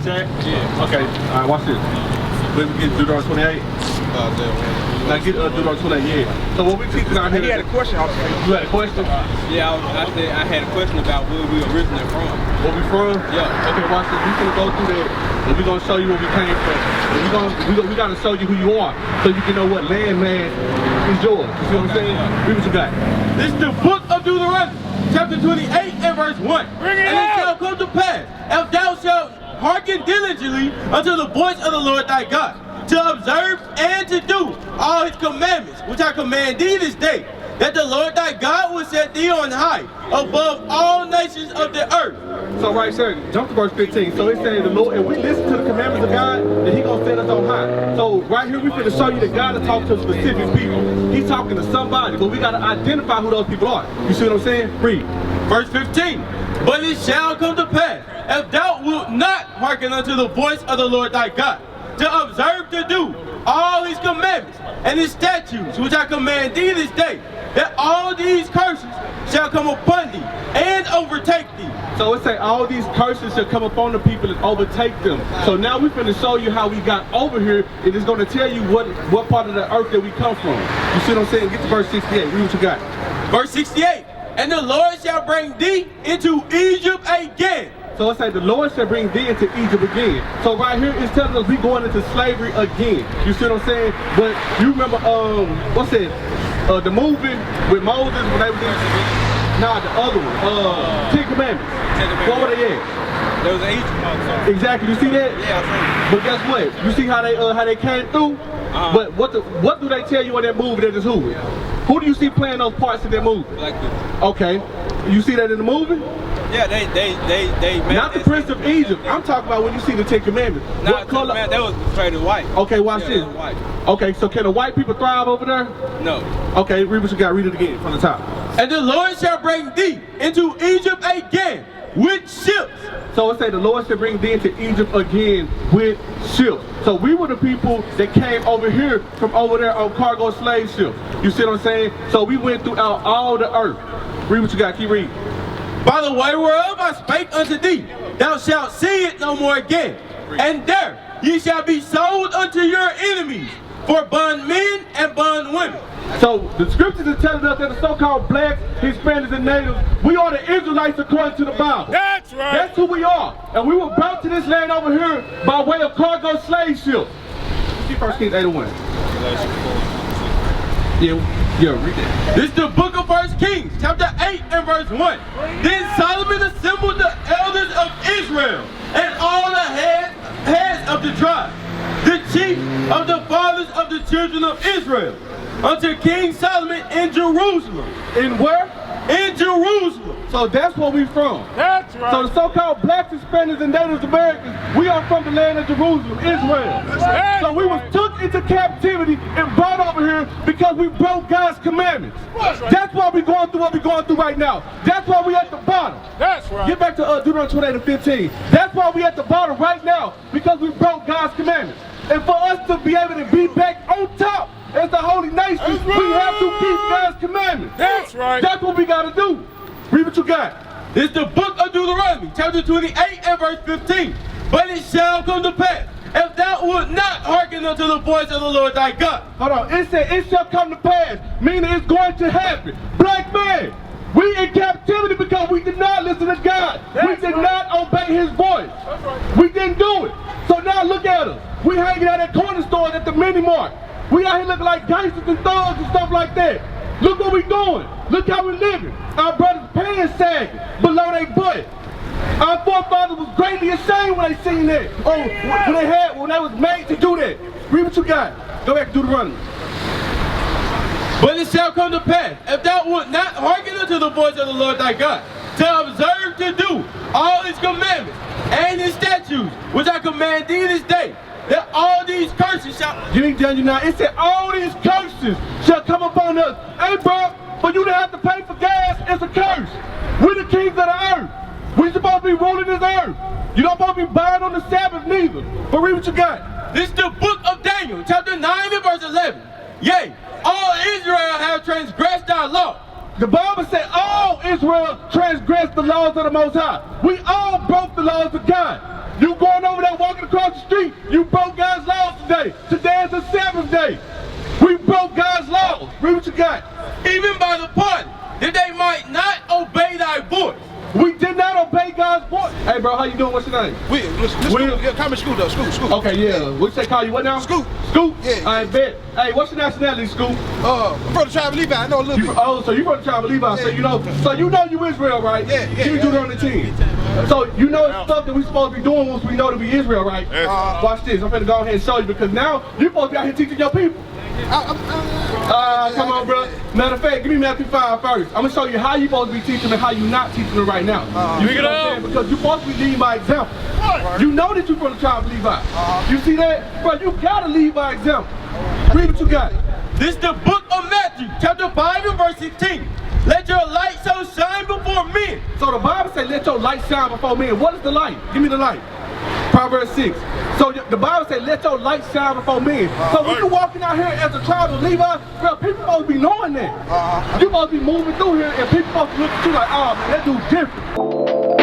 Chat? Yeah. Okay. All right, watch this. We get Deuteronomy 28. Like get Deuteronomy 28, yeah. So what we teaching out here? He had a question. You had a question? Yeah, I said I had a question about where we originally from. Where we from? Yeah. Okay, watch this. We gonna go through that, and we gonna show you where we came from. And we gotta show you who you are, so you can know what land is yours. You see what I'm saying? Read what you got. This is the book of Deuteronomy, chapter 28 and verse 1. Bring it and out. It shall come to pass, if thou shalt hearken diligently unto the voice of the Lord thy God, to observe and to do all his commandments, which I command thee this day, that the Lord thy God will set thee on high, above all nations of the earth. So right there, jump to verse 15. So it says the Lord, and we listen to the commandments of God, that he gonna set us on high. So right here, we finna show you that God is talking to specific people. He's talking to somebody, but we gotta identify who those people are. You see what I'm saying? Read. Verse 15. But it shall come to pass, if thou wilt not hearken unto the voice of the Lord thy God, to observe to do all his commandments and his statutes, which I command thee this day, that all these curses shall come upon thee and overtake thee. So it say all these curses shall come upon the people and overtake them. So now we're going to show you how we got over here. It is going to tell you what part of the earth that we come from. You see what I'm saying? Get to verse 68. Read what you got. Verse 68. And the Lord shall bring thee into Egypt again. So it says the Lord shall bring thee into Egypt again. So right here it's telling us we going into slavery again. You see what I'm saying? But you remember what's that? The movie with Moses when they was in the other one. Ten Commandments. What were they at? There was an Egypt. Exactly. You see that? Yeah, I see. But guess what? You see how they came through? But what do they tell you in that movie that is who? Who do you see playing those parts in that movie? Black people. Okay. You see that in the movie? Yeah, they not the Prince of Egypt. I'm talking about when you see the Ten Commandments. Nah, what color? That was straight and white. Okay, watch this. White. Okay, so can the white people thrive over there? No. Okay, read what you got. Read it again from the top. And the Lord shall bring thee into Egypt again with ships. So it say the Lord shall bring thee into Egypt again with ships. So we were the people that came over here from over there on cargo slave ships. You see what I'm saying? So we went throughout all the earth. Read what you got. Keep reading. By the way whereof I spake unto thee, thou shalt see it no more again. And there ye shall be sold unto your enemies for bondmen and bondwomen. So the scriptures are telling us that the so-called blacks, Hispanics, and natives, we are the Israelites according to the Bible. That's right. That's who we are. And we were brought to this land over here by way of cargo slave ships. See 1 Kings 8:1. Yeah, read that. This is the book of 1 Kings, chapter 8 and verse 1. Then Solomon assembled the elders of Israel and all the heads of the tribes, the chief of the fathers of the children of Israel, unto King Solomon in Jerusalem. In where? In Jerusalem. So that's where we from. That's right. So the so-called blacks, Hispanics, and Native Americans, we are from the land of Jerusalem, Israel. That's so we was took into captivity and brought over here because we broke God's commandments. That's why we're going through what we're going through right now. That's why we at the bottom. That's right. Get back to Deuteronomy 28 and 15. That's why we at the bottom right now, because we broke God's commandments. And for us to be able to be back on top as the holy nation, we have to keep God's commandments. That's right. That's what we got to do. Read what you got. This is the book of Deuteronomy, chapter 28 and verse 15. But it shall come to pass, if thou wilt not hearken unto the voice of the Lord thy God. Hold on. It said it shall come to pass, meaning it's going to happen. Black man, we in captivity because we did not listen to God. We did not obey his voice. We didn't do it. So now look at us. We hanging out at corner stores at the mini mart. We out here looking like gangsters and thugs and stuff like that. Look what we doing. Look how we living. Our brothers' pants sagging below their butt. Our forefathers was greatly ashamed when they seen that. Oh, when they was made to do that. Read what you got. Go back to Deuteronomy. But it shall come to pass, if thou wilt not hearken unto the voice of the Lord thy God, to observe to do all his commandments and his statutes, which I command thee this day, that all these curses shall... You ain't done you now. It said all these curses shall come upon us. Hey, bro, for you to have to pay for gas, it's a curse. We're the kings of the earth. We're supposed to be ruling this earth. You don't supposed to be buying on the Sabbath neither. But read what you got. This is the book of Daniel, chapter 9 and verse 11. Yea, all Israel have transgressed thy law. The Bible said all Israel transgressed the laws of the Most High. We all broke the laws of God. You going over there walking across the street, you broke God's laws today. Today is the 7th day. We broke God's laws. Read what you got. Even by the pardon, that they might not obey thy voice. We did not obey God's voice. Hey, bro, how you doing? What's your name? Will. Yeah, come in Scoot though. Scoot. Okay, yeah. What you say? Call you what now? Scoot. Scoot? Yeah. I bet. Hey, what's your nationality, Scoot? I'm from the tribe of Levi. I know a little bit. Oh, so you from the tribe of Levi? Yeah. So you know you Israel, right? Yeah. You do it on the team. So you know it's stuff that we supposed to be doing once we know to be Israel, right? Watch this. I'm gonna go ahead and show you because now you supposed to be out here teaching your people. Come on, bro. Matter of fact, give me Matthew 5 first. I'm gonna show you how you supposed to be teaching them and how you not teaching them right now. You see what I'm saying? Because you're supposed to be leading by example. You know that you're from the tribe of Levi. You see that? Bro, you gotta lead by example. Read what you got. This is the book of Matthew, chapter 5 and verse 16. Let your light so shine before men. So the Bible says, let your light shine before men. What is the light? Give me the light. Proverbs 6. So the Bible says, let your light shine before men. So when you're walking out here as a tribe of Levi, bro, people supposed to be knowing that. You supposed to be moving through here and people supposed to look at you like, oh man, that dude's different.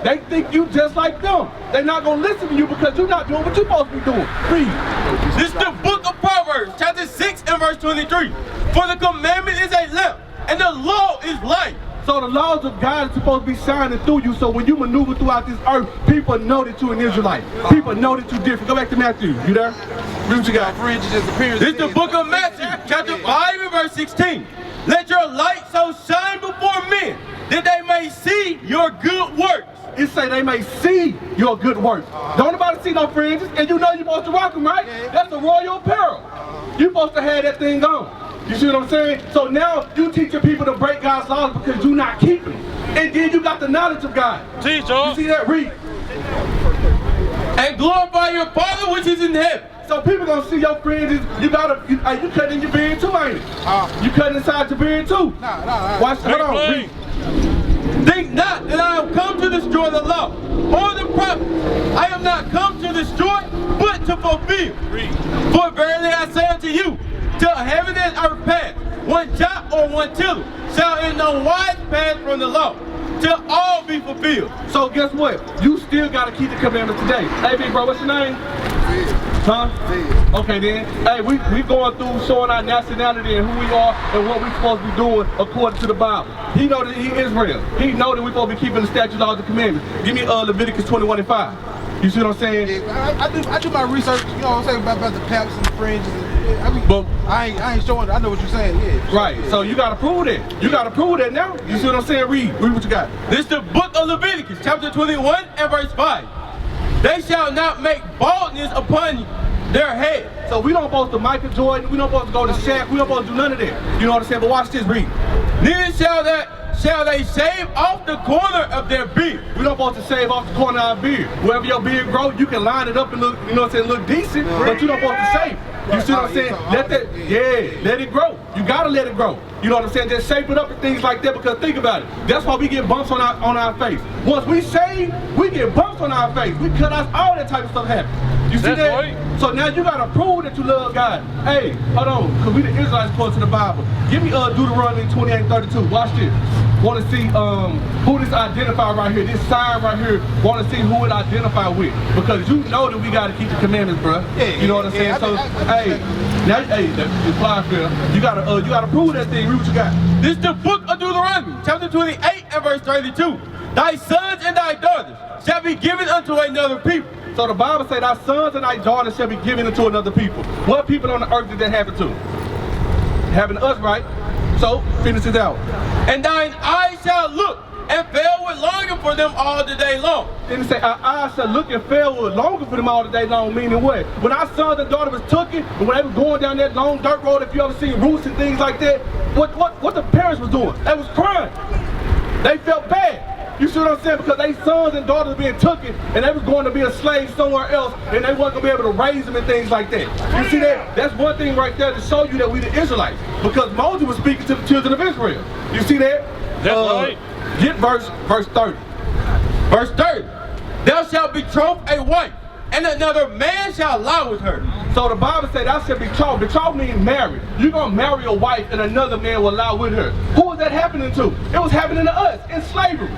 They think you just like them. They're not going to listen to you because you're not doing what you're supposed to be doing. Read. This is the book of Proverbs, chapter 6 and verse 23. For the commandment is a lamp, and the law is light. So the laws of God are supposed to be shining through you, so when you maneuver throughout this earth, people know that you're an Israelite. People know that you're different. Go back to Matthew. You there? Read what you got. This is the book of Matthew, chapter 5 and verse 16. Let your light so shine before men, that they may see your good works. It say they may see your good works. Don't nobody see no fringes, and you know you're supposed to rock them, right? That's the royal apparel. You're supposed to have that thing on. You see what I'm saying? So now you teaching people to break God's laws because you're not keeping them. And then you got the knowledge of God. Teach, you see that? Read. And glorify your Father which is in heaven. So people gonna see your fringes. You cutting your beard too, ain't it? You cutting inside your beard too. Nah. Watch. Hold on. Read. Think not that I have come to destroy the law or the prophets. I have not come to destroy, but to fulfill. For verily I say unto you, till heaven and earth pass, one jot or one tittle shall in no wise pass from the law, till all be fulfilled. So guess what? You still gotta keep the commandments today. Hey, big bro, what's your name? Huh? Okay then. Hey, we going through showing our nationality and who we are and what we supposed to be doing according to the Bible. He know that he Israel. He know that we supposed to be keeping the statutes, laws, and commandments. Give me Leviticus 21 and 5. You see what I'm saying? Yeah, I do my research, you know what I'm saying, about the paps and the fringes. But I ain't showing, I know what you're saying, yeah. Right, so you gotta prove that. You gotta prove that now. You see what I'm saying? Read what you got. This is the book of Leviticus, chapter 21 and verse 5. They shall not make baldness upon their head. So we don't supposed to Michael Jordan, we don't supposed to go to Shaq, we don't supposed to do none of that. You know what I'm saying? But watch this, read. Neither shall they shave off the corner of their beard. We don't supposed to shave off the corner of our beard. Wherever your beard grows, you can line it up and look, you know what I'm saying, look decent, but you don't supposed to shave. You see what I'm saying? Let it grow. You gotta let it grow. You know what I'm saying? Just shape it up and things like that, because think about it. That's why we get bumps on our face. Once we shave, we get bumps on our face. We cut us, all that type of stuff happens. You see that? Right. So now you gotta prove that you love God. Hey, hold on, because we the Israelites according to the Bible. Give me Deuteronomy 28:32. Watch this. Want to see who this identify right here, this sign right here. Want to see who it identify with, because you know that we got to keep the commandments, bro. You know what I'm saying? So, the fly field. You gotta prove that thing. Read what you got. This is the book of Deuteronomy, chapter 28 and verse 32. Thy sons and thy daughters shall be given unto another people. So the Bible says, thy sons and thy daughters shall be given unto another people. What people on the earth did that happen to? Happened to us, right? So, finish it out. And thine eyes shall look and fail with longing for them all the day long. Then it say, our eyes shall look and fail with longing for them all the day long, meaning what? When our sons and daughters was taken, and when they was going down that long dirt road, if you ever seen roots and things like that, what the parents was doing? They was crying. They felt bad. You see what I'm saying? Because they sons and daughters being taken, and they was going to be a slave somewhere else, and they wasn't going to be able to raise them and things like that. You see that? That's one thing right there to show you that we the Israelites. Because Moses was speaking to the children of Israel. You see that? That's right. Get verse 30. Verse 30. Thou shalt betroth a wife, and another man shall lie with her. So the Bible said thou shalt betroth. Betroth means married. You're going to marry a wife and another man will lie with her. Who was that happening to? It was happening to us in slavery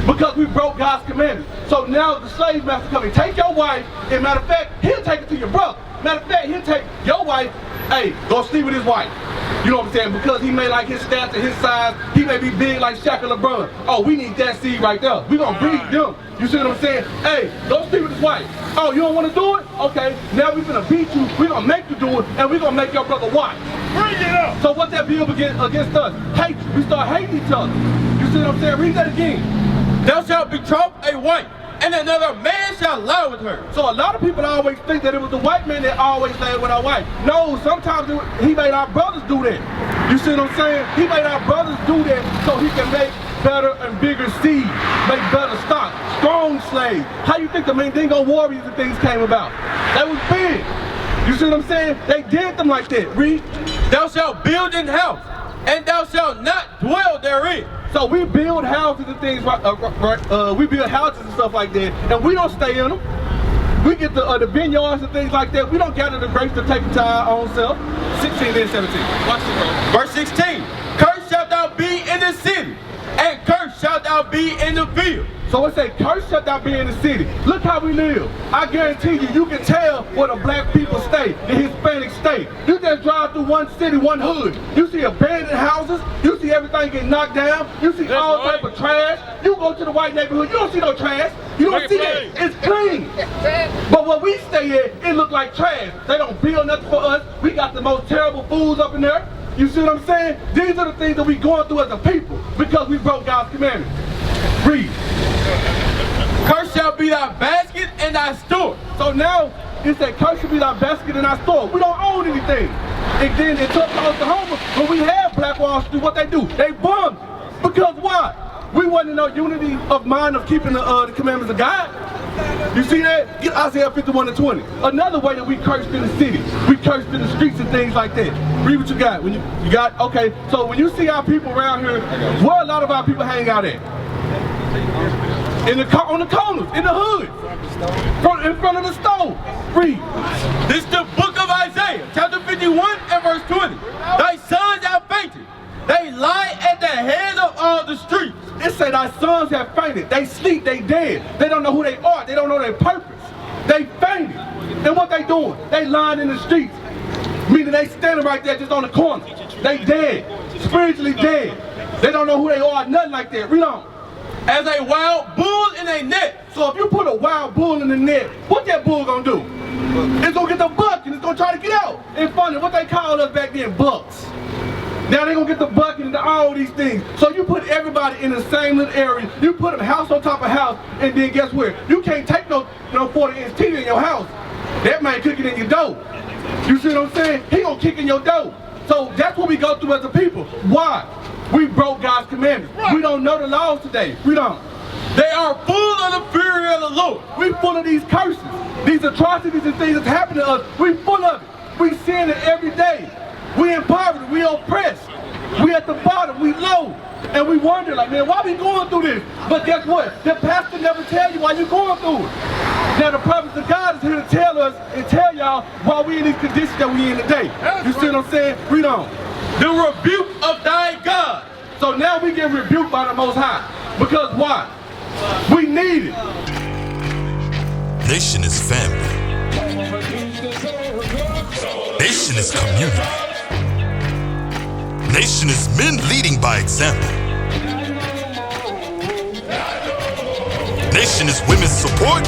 because we broke God's commandments. So now the slave master coming, take your wife, and matter of fact, he'll take it to your brother. Matter of fact, he'll take your wife, hey, go sleep with his wife. You know what I'm saying? Because he may like his stature, his size, he may be big like Shaq or LeBron. Oh, we need that seed right there. We're going to breed them. You see what I'm saying? Hey, go sleep with his wife. Oh, you don't want to do it? Okay, now we're going to beat you, we're going to make you do it, and we're going to make your brother watch. Bring it up. So what's that bill against us? Hatred. We start hating each other. You see what I'm saying? Read that again. Thou shalt betroth a wife, and another man shall lie with her. So a lot of people always think that it was the white man that always laid with our wife. No, sometimes he made our brothers do that. You see what I'm saying? He made our brothers do that so he can make better and bigger seed, make better stock, strong slaves. How you think the Mandingo warriors and things came about? That was big. You see what I'm saying? They did them like that. Read. Thou shalt build an house, and thou shalt not dwell therein. So we build houses and things, we build houses and stuff like that, and we don't stay in them. We get the vineyards and things like that. We don't gather the grapes to take them to our own self. 16 and 17. Watch this, bro. Verse 16. Cursed shalt thou be in the city, and cursed shalt thou be in the field. So it say, cursed shalt thou be in the city. Look how we live. I guarantee you, you can tell where the black people stay, the Hispanic stay. You just drive through one city, one hood. You see abandoned houses. You see everything getting knocked down. You see all type of trash. You go to the white neighborhood, you don't see no trash. You don't see that. It's clean. But where we stay at, it look like trash. They don't build nothing for us. We got the most terrible foods up in there. You see what I'm saying? These are the things that we going through as a people because we broke God's commandments. Read. Cursed shall be thy basket and thy store. So now it said, cursed shall be thy basket and thy store. We don't own anything. And then in Oklahoma, when we have Black Wall Street, what they do? They bum. Because why? We wasn't in no unity of mind of keeping the commandments of God. You see that? Get Isaiah 51 and 20. Another way that we cursed in the city. We cursed in the streets and things like that. Read what you got. When you got, okay. So when you see our people around here, where a lot of our people hang out at? On the corners, in the hood, in front of the stove. Read. This is the book of Isaiah, chapter 51 and verse 20. Thy sons have fainted. They lie at the head of all the streets. It say thy sons have fainted. They sleep, they dead. They don't know who they are. They don't know their purpose. They fainted. And what they doing? They lying in the streets. Meaning they standing right there just on the corner. They dead. Spiritually dead. They don't know who they are, nothing like that. Read on. As a wild bull in a net. So if you put a wild bull in the net, what that bull gonna do? It's gonna get the buck and it's gonna try to get out. It's funny, what they called us back then, bucks. Now they gonna get the bucket and all these things. So you put everybody in the same little area. You put them house on top of house, and then guess what? You can't take no 40-inch TV in your house. That man cooking in your dough. You see what I'm saying? He gonna kick in your dough. So that's what we go through as a people. Why? We broke God's commandments. We don't know the laws today. We don't. They are full of the fury of the Lord. We full of these curses, these atrocities and things that's happening to us. We full of it. We sin it every day. We in poverty. We oppressed. We at the bottom. We low. And we wonder, like, man, why we going through this? But guess what? The pastor never tell you why you going through it. Now the purpose of God is here to tell us and tell y'all why we in these conditions that we in today. You see what I'm saying? Read on. The rebuke of thy God. So now we get rebuked by the Most High. Because why? We need it. Nation is family. Nation is community. Nation is men leading by example. Nation is women's support.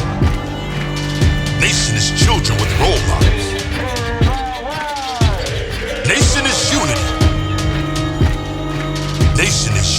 Nation is children with role models. Nation is unity. Nation is